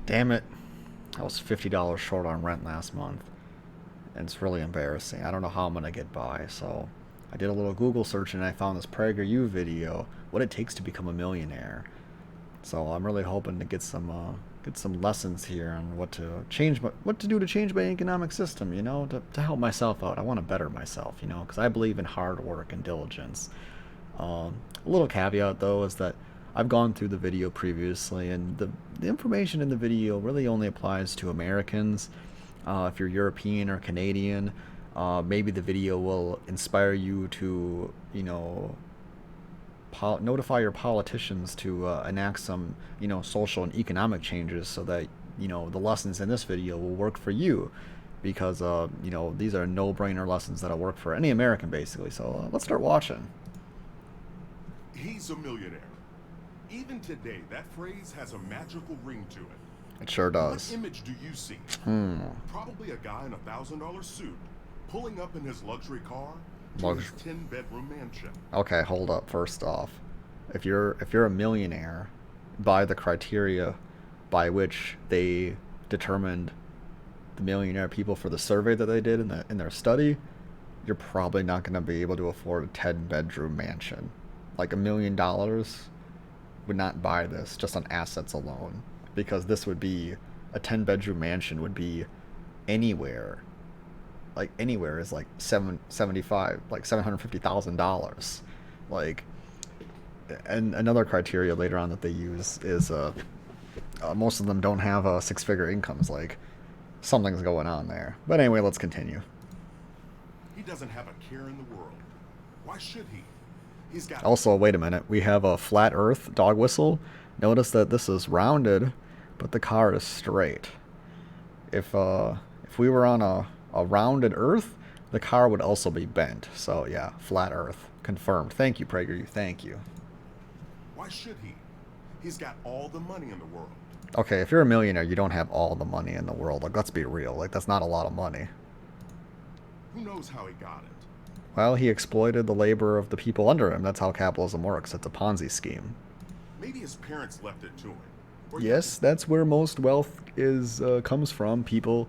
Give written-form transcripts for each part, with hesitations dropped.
Damn it. I was $50 short on rent last month. And it's really embarrassing. I don't know how I'm going to get by. So I did a little Google search and I found this PragerU video, what it takes to become a millionaire. So I'm really hoping to get some lessons here on what to do to change my economic system, to help myself out. I want to better myself, because I believe in hard work and diligence. A little caveat though is that I've gone through the video previously, and the information in the video really only applies to Americans. If you're European or Canadian, maybe the video will inspire you to, notify your politicians to enact some, social and economic changes so that, the lessons in this video will work for you. Because, these are no-brainer lessons that'll work for any American, basically. So let's start watching. He's a millionaire. Even today, that phrase has a magical ring to it. It sure What does. image do you see? Probably a guy in $1,000 suit, pulling up in his luxury car to his 10-bedroom mansion. Okay, hold up. First off, if you're a millionaire, by the criteria by which they determined the millionaire people for the survey that they did in their study, you're probably not going to be able to afford a 10-bedroom mansion. Like $1 million would not buy this just on assets alone, because this would be a 10-bedroom mansion would be anywhere. Like anywhere is like 775, like $750,000. Like, and another criteria later on that they use is most of them don't have six-figure incomes. Like, something's going on there. But anyway, let's continue. He doesn't have a care in the world. Why should he? He's got Also, wait a minute. We have a flat Earth dog whistle. Notice that this is rounded, but the car is straight. If we were on a rounded Earth, the car would also be bent. So yeah, flat Earth confirmed. Thank you, PragerU. Thank you. Why should he? He's got all the money in the world. Okay, if you're a millionaire, you don't have all the money in the world. Like, let's be real. Like, that's not a lot of money. Who knows how he got it? Well, he exploited the labor of the people under him. That's how capitalism works. It's a Ponzi scheme. Maybe his parents left it to him. Or Yes, that's where most wealth is comes from. People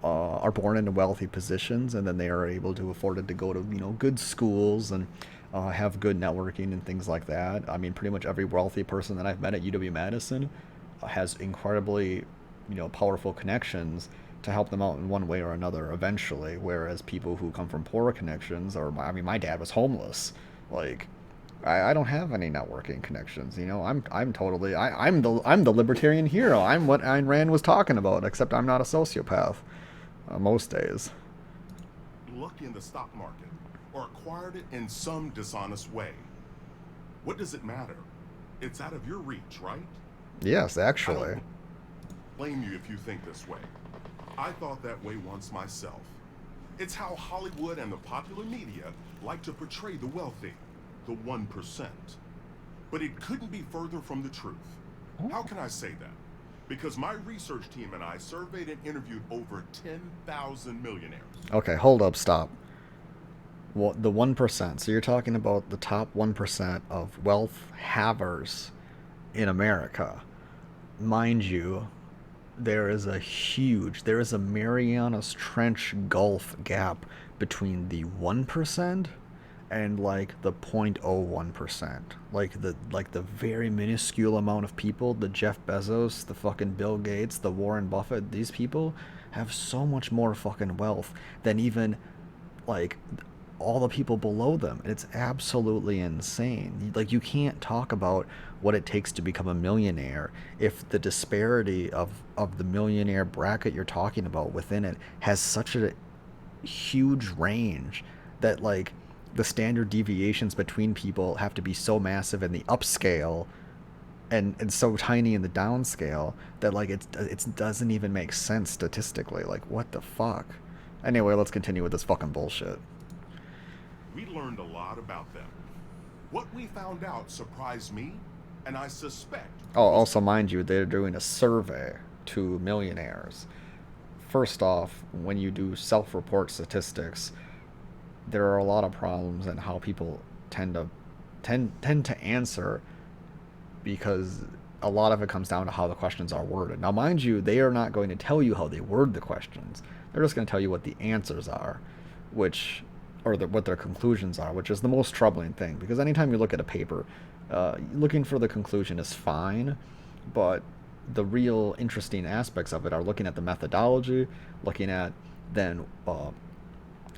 are born into wealthy positions, and then they are able to afford it to go to good schools and have good networking and things like that. I mean, pretty much every wealthy person that I've met at UW Madison has incredibly powerful connections to help them out in one way or another eventually. Whereas people who come from poorer connections, or I mean, my dad was homeless. Like, I don't have any networking connections. I'm totally I'm the libertarian hero. I'm what Ayn Rand was talking about, except I'm not a sociopath most days. lucky in the stock market or acquired it in some dishonest way. What does it matter? It's out of your reach, right? Yes, I actually. don't blame you if you think this way. I thought that way once myself. It's how Hollywood and the popular media like to portray the wealthy, the 1%. But it couldn't be further from the truth. How can I say that? Because my research team and I surveyed and interviewed over 10,000 millionaires. Okay, hold up, stop. Well, the 1%. So you're talking about the top 1% of wealth havers in America. Mind you, there is a Marianas Trench gulf gap between the 1% and like the 0.01%. Like the very minuscule amount of people, the Jeff Bezos, the fucking Bill Gates, the Warren Buffett, these people have so much more fucking wealth than even like all the people below them. It's absolutely insane. Like, you can't talk about what it takes to become a millionaire if the disparity of the millionaire bracket you're talking about within it has such a huge range that like the standard deviations between people have to be so massive in the upscale and so tiny in the downscale that like it doesn't even make sense statistically. Like, what the fuck? Anyway, let's continue with this fucking bullshit. We learned a lot about them. What we found out surprised me, and I suspect... Oh, also, mind you, they're doing a survey to millionaires. First off, when you do self-report statistics, there are a lot of problems in how people tend to answer, because a lot of it comes down to how the questions are worded. Now, mind you, they are not going to tell you how they word the questions. They're just going to tell you what the answers are, which, what their conclusions are, which is the most troubling thing. Because anytime you look at a paper, looking for the conclusion is fine, but the real interesting aspects of it are looking at the methodology, looking at then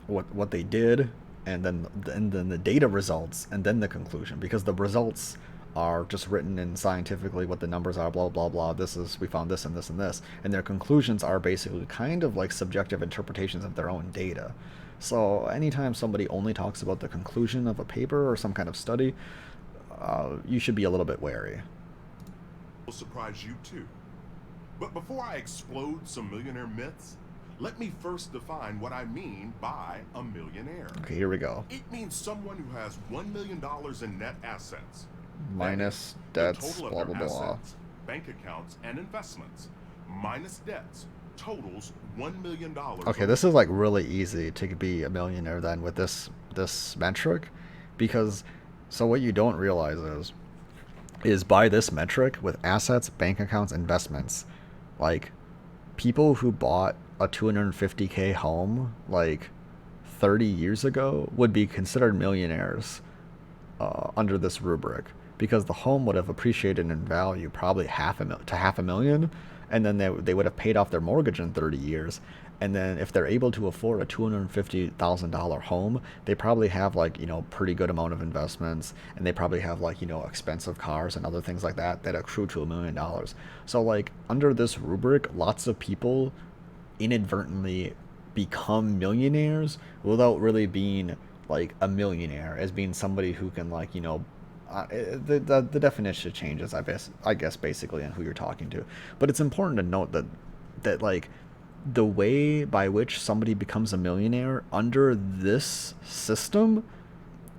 what they did, and then the data results, and then the conclusion. Because the results are just written in scientifically what the numbers are, blah blah blah. We found this and this and this, and their conclusions are basically kind of like subjective interpretations of their own data. So anytime somebody only talks about the conclusion of a paper or some kind of study, you should be a little bit wary. Will surprise you too. But before I explode some millionaire myths, let me first define what I mean by a millionaire. Okay, here we go. It means someone who has $1 million in net assets. Minus The debts, total of blah their blah blah. assets, bank accounts, and investments, minus debts, totals $1 million. Okay, this is like really easy to be a millionaire then with this metric, because so what you don't realize is by this metric with assets, bank accounts, investments, like people who bought a 250K home like 30 years ago would be considered millionaires under this rubric, because the home would have appreciated in value probably half a million, and then they would have paid off their mortgage in 30 years. And then if they're able to afford a $250,000 home, they probably have like, pretty good amount of investments, and they probably have like, expensive cars and other things like that accrue to $1 million. So like under this rubric, lots of people inadvertently become millionaires without really being like a millionaire, as being somebody who can like, the definition changes, I guess basically on who you're talking to. But it's important to note that like the way by which somebody becomes a millionaire under this system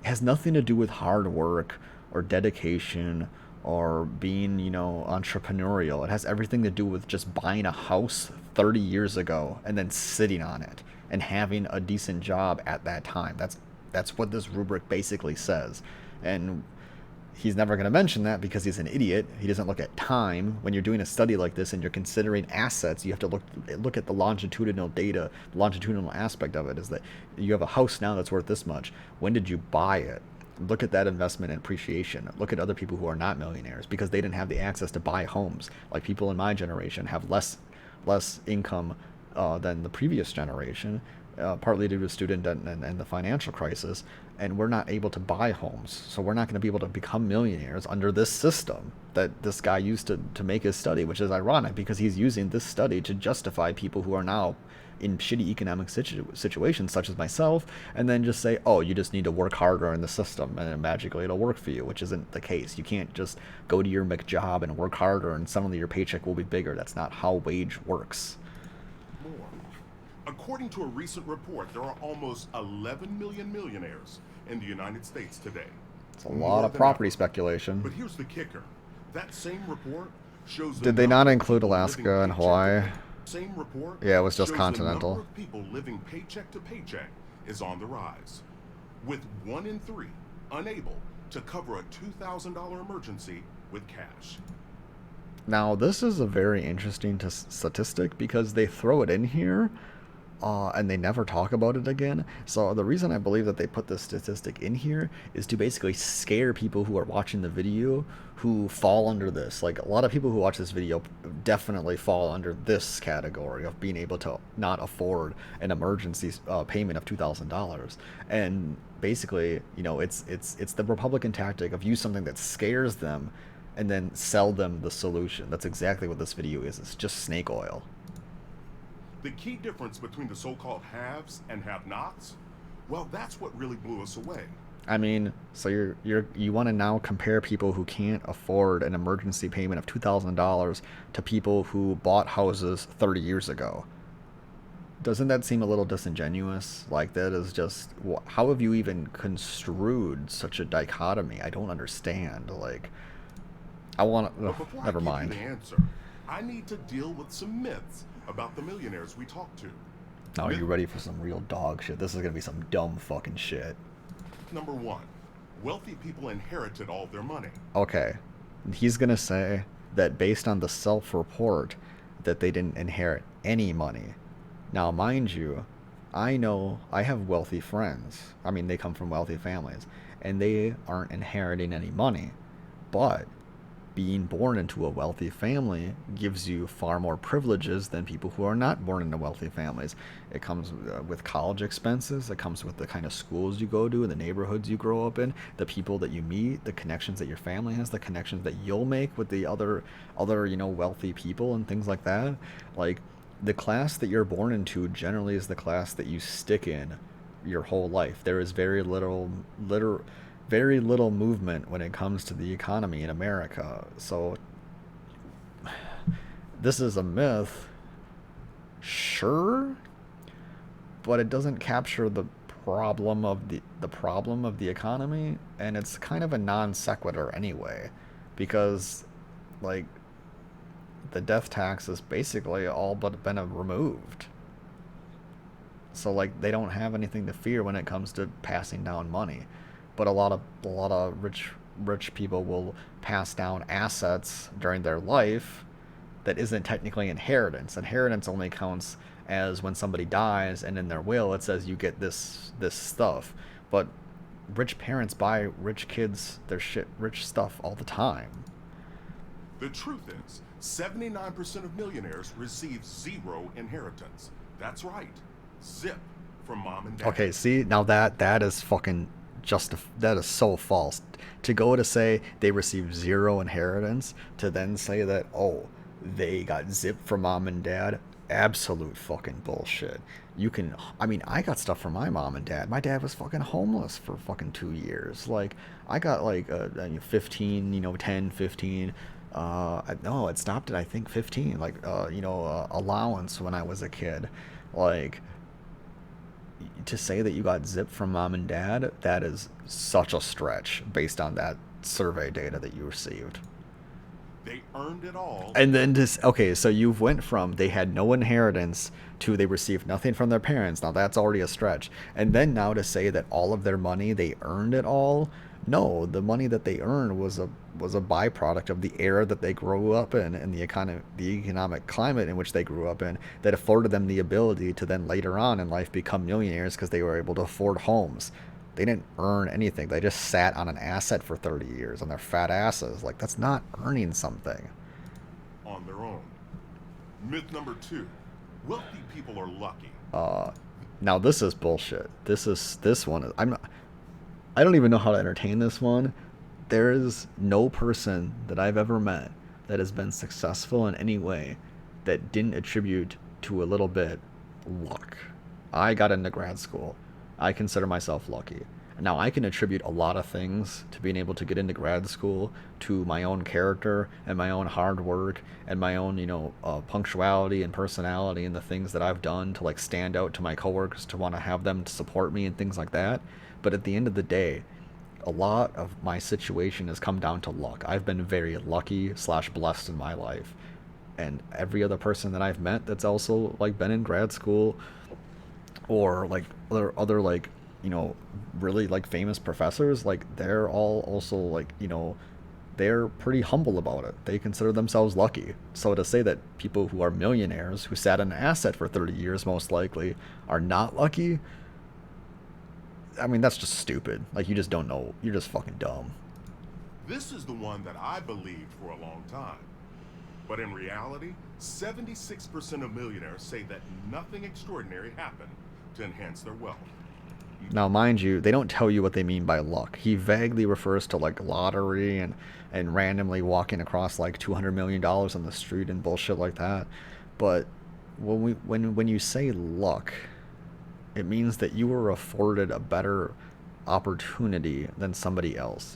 has nothing to do with hard work or dedication or being, entrepreneurial. It has everything to do with just buying a house 30 years ago and then sitting on it and having a decent job at that time. That's what this rubric basically says. And he's never going to mention that because he's an idiot. He doesn't look at time. When you're doing a study like this and you're considering assets, you have to look at the longitudinal data. The longitudinal aspect of it is that you have a house now that's worth this much. When did you buy it? Look at that investment and appreciation. Look at other people who are not millionaires because they didn't have the access to buy homes. Like people in my generation have less income than the previous generation, partly due to student debt and the financial crisis, and we're not able to buy homes. So we're not going to be able to become millionaires under this system that this guy used to make his study, which is ironic because he's using this study to justify people who are now in shitty economic situations, such as myself, and then just say, oh, you just need to work harder in the system and then magically it'll work for you, which isn't the case. You can't just go to your McJob and work harder and suddenly your paycheck will be bigger. That's not how wage works. More. According to a recent report, there are almost 11 million millionaires in the United States today. It's a lot of property speculation. But here's the kicker. That same report shows Did they not include Alaska and Hawaii? Same report. Yeah, it was just shows continental. The number of people living paycheck to paycheck is on the rise, with 1 in 3 unable to cover a $2,000 emergency with cash. Now, this is a very interesting statistic because they throw it in here and they never talk about it again. So the reason I believe that they put this statistic in here is to basically scare people who are watching the video who fall under this. Like a lot of people who watch this video definitely fall under this category of being able to not afford an emergency payment of $2,000. And basically, it's the Republican tactic of use something that scares them and then sell them the solution. That's exactly what this video is. It's just snake oil. The key difference between the so-called haves and have-nots, well, that's what really blew us away. I mean, so you want to now compare people who can't afford an emergency payment of $2,000 to people who bought houses 30 years ago. Doesn't that seem a little disingenuous? Like that is just, how have you even construed such a dichotomy? I don't understand. Like, I want to, never mind. Before I give you the answer, I need to deal with some myths about the millionaires we talk to. Now, are you ready for some real dog shit? This is going to be some dumb fucking shit. Number 1, wealthy people inherited all their money. Okay. He's going to say that based on the self-report that they didn't inherit any money. Now, mind you, I know I have wealthy friends. I mean, they come from wealthy families, and they aren't inheriting any money. But being born into a wealthy family gives you far more privileges than people who are not born into wealthy families. It comes with college expenses. It comes with the kind of schools you go to, the neighborhoods you grow up in, the people that you meet, the connections that your family has, the connections that you'll make with the other wealthy people and things like that. Like the class that you're born into generally is the class that you stick in your whole life. There is very little movement when it comes to the economy in America. So this is a myth, sure, but it doesn't capture the problem of the economy, and it's kind of a non sequitur anyway, because like the death tax is basically all but been removed. So like they don't have anything to fear when it comes to passing down money. But a lot of rich people will pass down assets during their life that isn't technically inheritance. Inheritance only counts as when somebody dies and in their will it says you get this stuff. But rich parents buy rich kids their rich stuff all the time. The truth is, 79% of millionaires receive zero inheritance. That's right. Zip from mom and dad. Okay, see, now that is fucking that is so false. To go to say they receive zero inheritance, to then say that, oh, they got zipped from mom and dad, absolute fucking bullshit. You can, I mean, I got stuff from my mom and dad. My dad was fucking homeless for fucking 2 years. Like, I got like 15, 10, 15. No, it stopped at I think 15. Like, allowance when I was a kid. Like, to say that you got zipped from mom and dad, that is such a stretch based on that survey data that you received. They earned it all. And then okay, so you've went from they had no inheritance to they received nothing from their parents. Now that's already a stretch. And then now to say that all of their money they earned it all. No, the money that they earned was a byproduct of the era that they grew up in and the economic climate in which they grew up in that afforded them the ability to then later on in life become millionaires because they were able to afford homes. They didn't earn anything. They just sat on an asset for 30 years on their fat asses. Like that's not earning something. On their own. Myth number 2. Wealthy people are lucky. Now this is bullshit. This one is I don't even know how to entertain this one. There is no person that I've ever met that has been successful in any way that didn't attribute to a little bit luck. I got into grad school. I consider myself lucky. Now, I can attribute a lot of things to being able to get into grad school to my own character and my own hard work and my own, punctuality and personality and the things that I've done to like stand out to my coworkers to want to have them to support me and things like that. But at the end of the day, a lot of my situation has come down to luck. I've been very lucky / blessed in my life. And every other person that I've met that's also like been in grad school or like other like, really like famous professors, like they're all also like, they're pretty humble about it. They consider themselves lucky. So to say that people who are millionaires who sat on an asset for 30 years most likely are not lucky, I mean, that's just stupid. Like, you just don't know. You're just fucking dumb. This is the one that I believed for a long time. But in reality, 76% of millionaires say that nothing extraordinary happened to enhance their wealth. Now, mind you, they don't tell you what they mean by luck. He vaguely refers to, like, lottery and randomly walking across, like, $200 million on the street and bullshit like that. But when you say luck, it means that you were afforded a better opportunity than somebody else.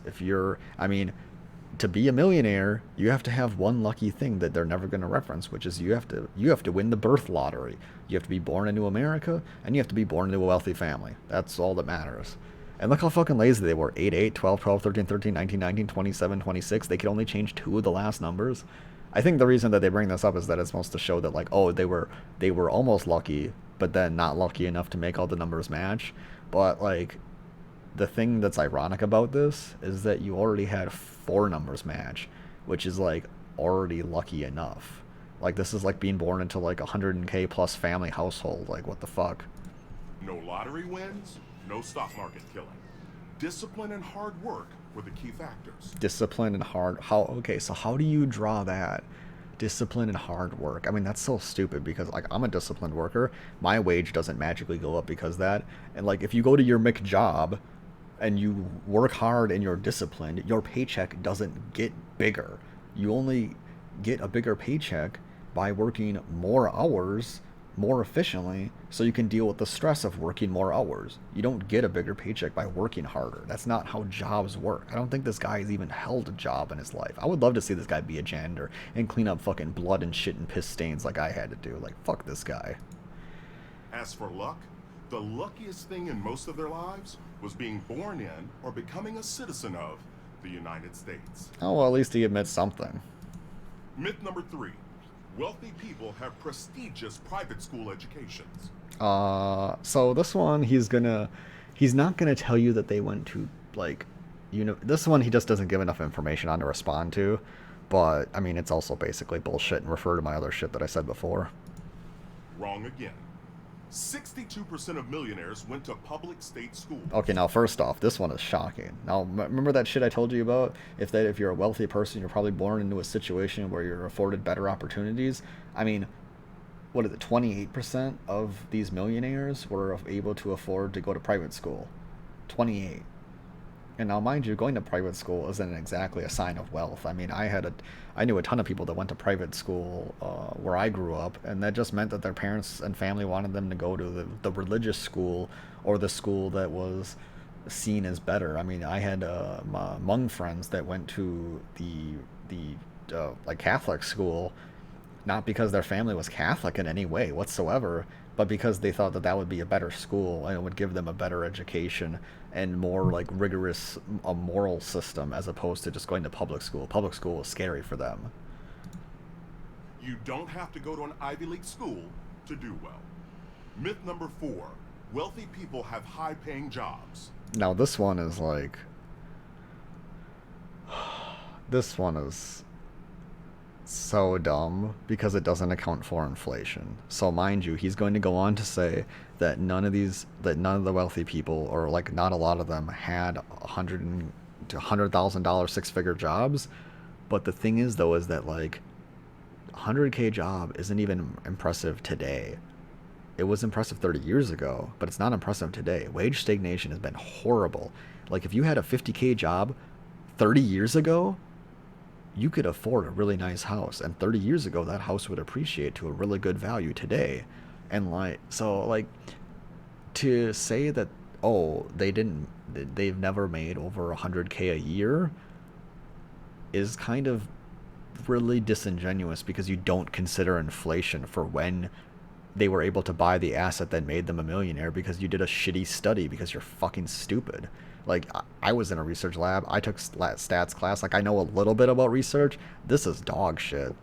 To be a millionaire, you have to have one lucky thing that they're never going to reference, which is you have to win the birth lottery. You have to be born into America, and you have to be born into a wealthy family. That's all that matters. And look how fucking lazy they were. 8, 8, 12, 12, 13, 13, 19, 19, 27, 26. They could only change 2 of the last numbers. I think the reason that they bring this up is that it's supposed to show that, like, oh, they were almost lucky, but then not lucky enough to make all the numbers match. But, like, the thing that's ironic about this is that you already had 4 numbers match, which is, like, already lucky enough. Like, this is like being born into like a 100K plus family household. Like, what the fuck? No lottery wins, no stock market killing. Discipline and hard work were the key factors. Discipline and hard. How? Okay, so how do you draw that? Discipline and hard work. I mean, that's so stupid because like I'm a disciplined worker. My wage doesn't magically go up because of that. And like if you go to your McJob and you work hard and you're disciplined, your paycheck doesn't get bigger. You only get a bigger paycheck by working more hours more efficiently so you can deal with the stress of working more hours. You don't get a bigger paycheck by working harder. That's not how jobs work. I don't think this guy has even held a job in his life. I would love to see this guy be a janitor and clean up fucking blood and shit and piss stains like I had to do. Like, fuck this guy. As for luck, the luckiest thing in most of their lives was being born in or becoming a citizen of the United States. Oh, well, at least he admits something. Myth number 3. Wealthy people have prestigious private school educations. So this one, he's not gonna tell you that they went to, like, this one he just doesn't give enough information on to respond to. But, I mean, it's also basically bullshit and refer to my other shit that I said before. Wrong again. 62% of millionaires went to public state schools. Okay, now first off, this one is shocking. Now, remember that shit I told you about? If you're a wealthy person, you're probably born into a situation where you're afforded better opportunities. I mean, what is it? 28% of these millionaires were able to afford to go to private school. 28. And now, mind you, going to private school isn't exactly a sign of wealth. I mean, I knew a ton of people that went to private school where I grew up, and that just meant that their parents and family wanted them to go to the religious school or the school that was seen as better. I mean, I had my Hmong friends that went to the like Catholic school, not because their family was Catholic in any way whatsoever, but because they thought that that would be a better school and it would give them a better education and more like rigorous a moral system as opposed to just going to public school. Public school was scary for them. You don't have to go to an Ivy League school to do well. Myth number 4. Wealthy people have high-paying jobs. Now this one is like, this one is so dumb because it doesn't account for inflation. So mind you, he's going to go on to say that none of the wealthy people, or like not a lot of them, had $100,000 six-figure jobs. But the thing is though is that like 100K job isn't even impressive today. It was impressive 30 years ago, but it's not impressive today. Wage stagnation has been horrible. Like if you had a 50K job 30 years ago, you could afford a really nice house, and 30 years ago that house would appreciate to a really good value today. And like, so like to say that, oh, they've never made over 100K a year is kind of really disingenuous because you don't consider inflation for when they were able to buy the asset that made them a millionaire, because you did a shitty study because you're fucking stupid. Like, I was in a research lab. I took stats class. Like, I know a little bit about research. This is dog shit.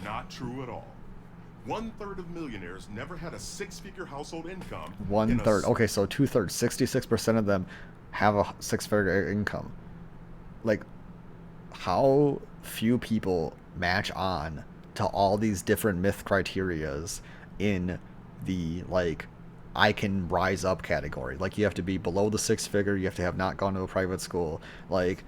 Not true at all. 1/3 of millionaires never had a six-figure household income. 1/3. Okay, so 2/3. 66% of them have a six-figure income. Like, how few people match on to all these different myth criterias in the, like, I can rise up category. Like, you have to be below the six-figure, you have to have not gone to a private school. Like,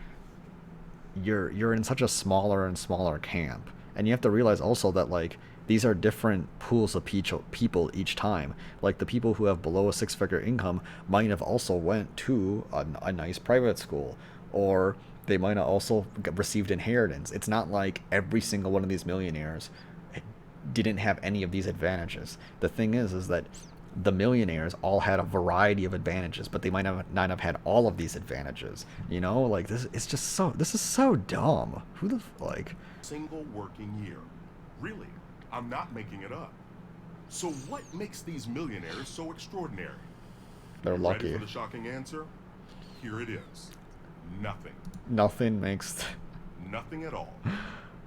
you're in such a smaller and smaller camp. And you have to realize also that, like, these are different pools of people each time. Like, the people who have below a six-figure income might have also went to a nice private school, or they might have also received inheritance. It's not like every single one of these millionaires didn't have any of these advantages. The thing is that the millionaires all had a variety of advantages, but they might not have had all of these advantages. You know, like, this is so dumb. Who the like single working year. Really, I'm not making it up. So what makes these millionaires so extraordinary? They're You lucky. ready for the shocking answer? Here it is. Nothing. Nothing makes Nothing at all.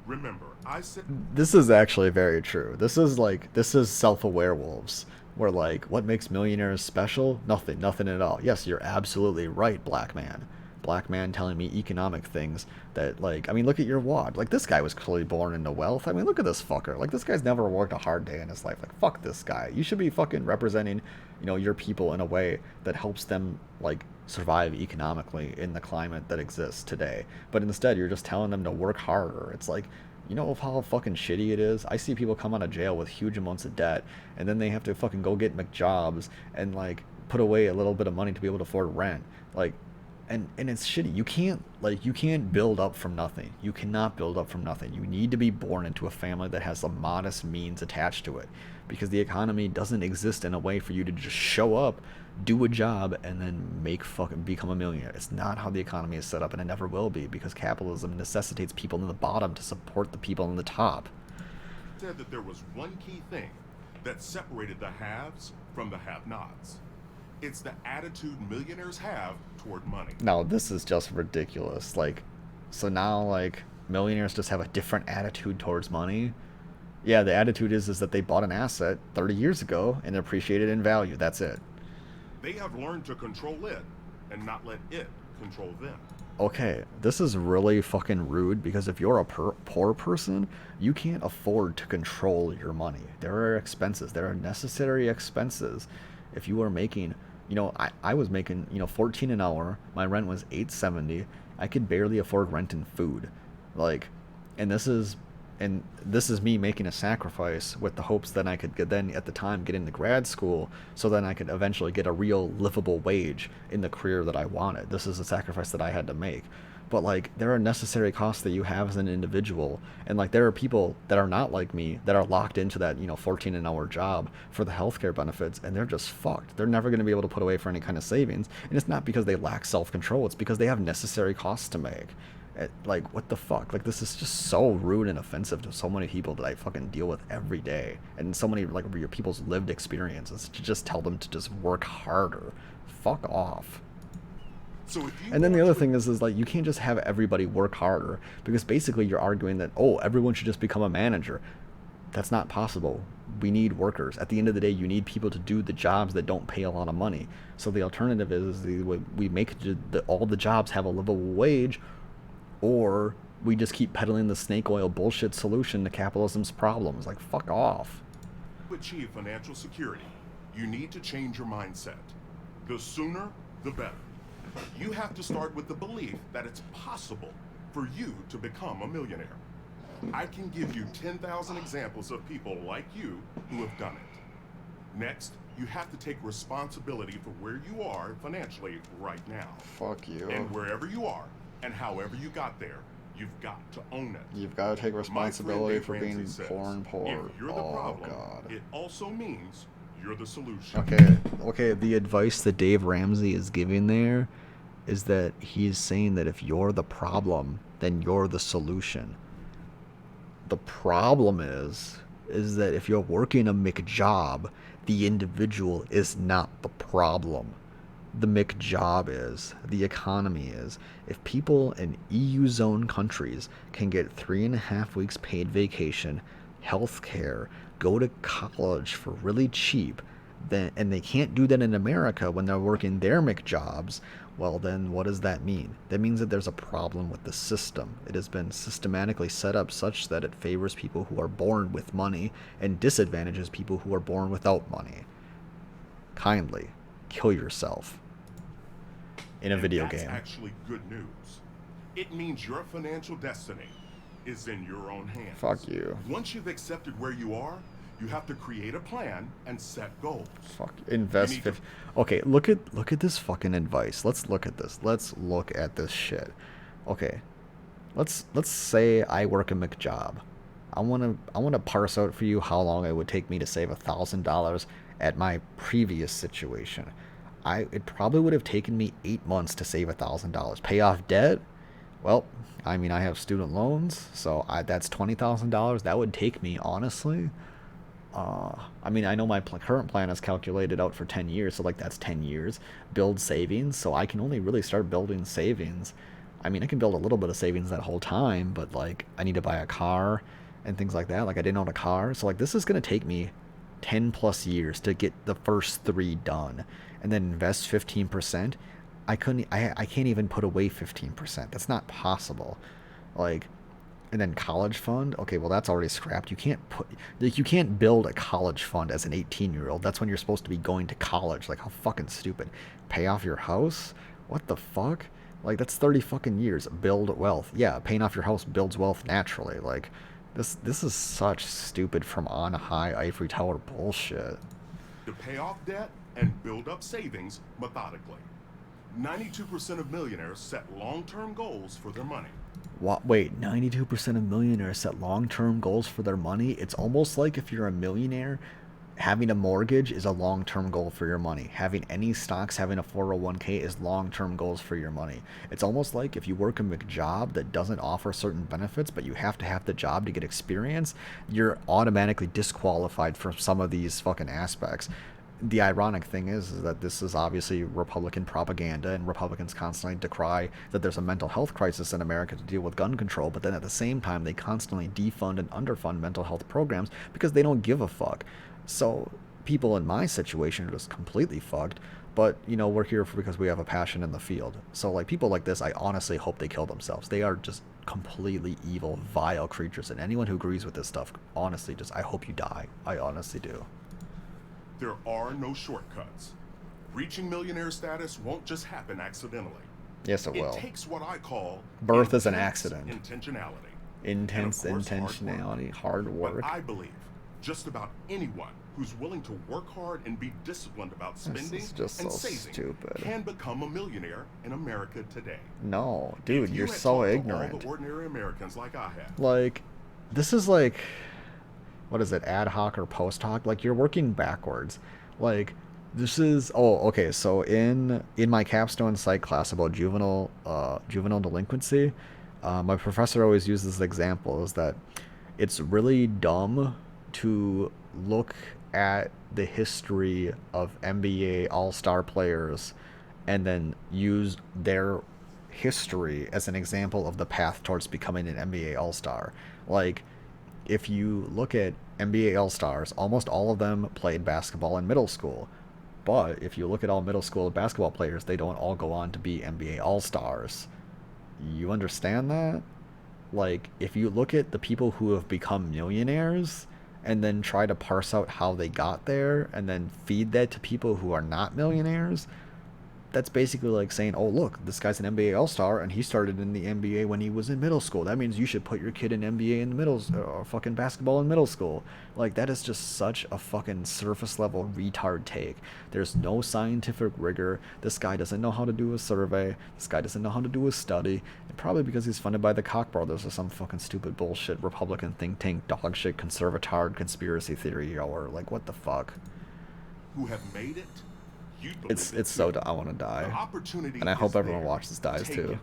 Remember, I said this is actually very true. This is self-aware wolves. Where, like, what makes millionaires special? Nothing at all. Yes, you're absolutely right, black man. black man telling me economic things that, like, I mean, look at your wad. Like, this guy was clearly born into wealth. I mean, look at this fucker. Like, this guy's never worked a hard day in his life. Like, fuck this guy. You should be fucking representing, your people in a way that helps them, like, survive economically in the climate that exists today. But instead, you're just telling them to work harder. It's like, you know how fucking shitty it is? I see people come out of jail with huge amounts of debt, and then they have to fucking go get McJobs and, like, put away a little bit of money to be able to afford rent. Like, and it's shitty. You can't build up from nothing. You cannot build up from nothing. You need to be born into a family that has some modest means attached to it, because the economy doesn't exist in a way for you to just show up, do a job, and then become a millionaire. It's not how the economy is set up, and it never will be, because capitalism necessitates people in the bottom to support the people in the top. Said that there was one key thing that separated the haves from the have-nots. It's the attitude millionaires have toward money. Now, this is just ridiculous. Like, so now, like, millionaires just have a different attitude towards money. Yeah, the attitude is that they bought an asset 30 years ago and appreciated in value. That's it. They have learned to control it and not let it control them. Okay, this is really fucking rude, because if you're a poor person, you can't afford to control your money. There are expenses. There are necessary expenses. If you are making, I was making, 14 an hour. My rent was 870. I could barely afford rent and food. Like, and this is me making a sacrifice with the hopes that I could then at the time get into grad school, so then I could eventually get a real livable wage in the career that I wanted. This is a sacrifice that I had to make. But, like, there are necessary costs that you have as an individual, and, like, there are people that are not like me that are locked into that 14 an hour job for the healthcare benefits, and they're just fucked. They're never going to be able to put away for any kind of savings, and it's not because they lack self-control. It's because they have necessary costs to make. Like, what the fuck? Like, this is just so rude and offensive to so many people that I fucking deal with every day, and so many, like, your people's lived experiences, to just tell them to just work harder. Fuck off. So if you And then the other thing is like, you can't just have everybody work harder, because basically you're arguing that, oh, everyone should just become a manager. That's not possible. We need workers. At the end of the day, you need people to do the jobs that don't pay a lot of money. So the alternative is we make all the jobs have a livable wage, or we just keep peddling the snake oil bullshit solution to capitalism's problems. Like, fuck off. to achieve financial security, you need to change your mindset. The sooner, the better. You have to start with the belief that it's possible for you to become a millionaire. I can give you 10,000 examples of people like you who have done it. Next, you have to take responsibility for where you are financially right now. Fuck you. And wherever you are, and however you got there, you've got to own it. You've got to take responsibility for being Ramsey poor and says, poor. If you're the Oh, problem, God. it also means you're the solution. Okay, the advice that Dave Ramsey is giving there is that he's saying that if you're the problem, then you're the solution. The problem is that if you're working a McJob, the individual is not the problem. The McJob is, the economy is. If people in EU zone countries can get 3.5 weeks paid vacation, health care, go to college for really cheap, then, and they can't do that in America when they're working their McJobs, well, then what does that mean? That means that there's a problem with the system. It has been systematically set up such that it favors people who are born with money and disadvantages people who are born without money. Kindly kill yourself in a video that's game. Actually good news. It means your financial destiny is in your own hands. Fuck you. Once you've accepted where you are, you have to create a plan and set goals. Fuck. Invest 50. Okay, look at this fucking advice. Let's look at this. Let's look at this shit. Okay. Let's say I work a McJob. I wanna parse out for you how long it would take me to save $1,000 at my previous situation. It probably would have taken me 8 months to save $1,000. Pay off debt? Well, I mean, I have student loans, so that's $20,000. That would take me, honestly. I mean, I know my current plan is calculated out for 10 years, so, like, that's 10 years. Build savings, so I can only really start building savings. I mean, I can build a little bit of savings that whole time, but, like, I need to buy a car and things like that. Like, I didn't own a car, so, like, this is going to take me 10 plus years to get the first 3 done, and then invest 15%. I can't even put away 15%. That's not possible. Like, and then college fund. Okay, well that's already scrapped. You can't build a college fund as an 18-year-old. That's when you're supposed to be going to college. Like, how fucking stupid. Pay off your house? What the fuck? Like, that's 30 fucking years. Build wealth. Yeah, paying off your house builds wealth naturally. Like, this is such stupid from on high ivory tower bullshit. To pay off debt and build up savings methodically. 92% of millionaires set long-term goals for their money. What? Wait, 92% of millionaires set long-term goals for their money? It's almost like if you're a millionaire, having a mortgage is a long-term goal for your money. Having any stocks, having a 401k is long-term goals for your money. It's almost like if you work a job that doesn't offer certain benefits, but you have to have the job to get experience, you're automatically disqualified from some of these fucking aspects. The ironic thing is that this is obviously Republican propaganda, and Republicans constantly decry that there's a mental health crisis in America to deal with gun control, but then at the same time, they constantly defund and underfund mental health programs because they don't give a fuck. So people in my situation are just completely fucked, but we're here because we have a passion in the field. So like people like this, I honestly hope they kill themselves. They are just completely evil, vile creatures, and anyone who agrees with this stuff, honestly, just I hope you die. I honestly do. There are no shortcuts. Reaching millionaire status won't just happen accidentally. Yes, it will. It takes what I call birth is an accident. Intentionality. Intense And of course, intentionality, hard work. But I believe just about anyone who's willing to work hard and be disciplined about spending This is just and so saving stupid. can become a millionaire in America today. No, dude, If you you're had so talked to ignorant. all the ordinary Americans like I have. Like, this is like, what is it, ad hoc or post hoc? Like, you're working backwards. Like, this is, oh, okay, so in my capstone psych class about juvenile delinquency, my professor always uses the example is that it's really dumb to look at the history of NBA All-Star players and then use their history as an example of the path towards becoming an NBA All-Star. Like, if you look at NBA All-Stars, almost all of them played basketball in middle school. But if you look at all middle school basketball players, they don't all go on to be NBA All-Stars. You understand that? Like, if you look at the people who have become millionaires and then try to parse out how they got there and then feed that to people who are not millionaires, that's basically like saying, oh, look, this guy's an NBA All-Star and he started in the NBA when he was in middle school. That means you should put your kid in NBA in middle, or fucking basketball in middle school. Like, that is just such a fucking surface level retard take. There's no scientific rigor. This guy doesn't know how to do a survey. This guy doesn't know how to do a study. And probably because he's funded by the Koch brothers or some fucking stupid bullshit Republican think tank dog shit conservatard conspiracy theory, or like, what the fuck? Who have made it. It's so I want to die, and I hope everyone watches dies too.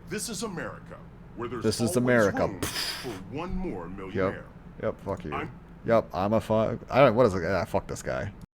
This is America, where there's this is always America. room for one more millionaire. Yep. Fuck you. Yep. I'm a fuck. I don't. What is it? Ah, fuck this guy.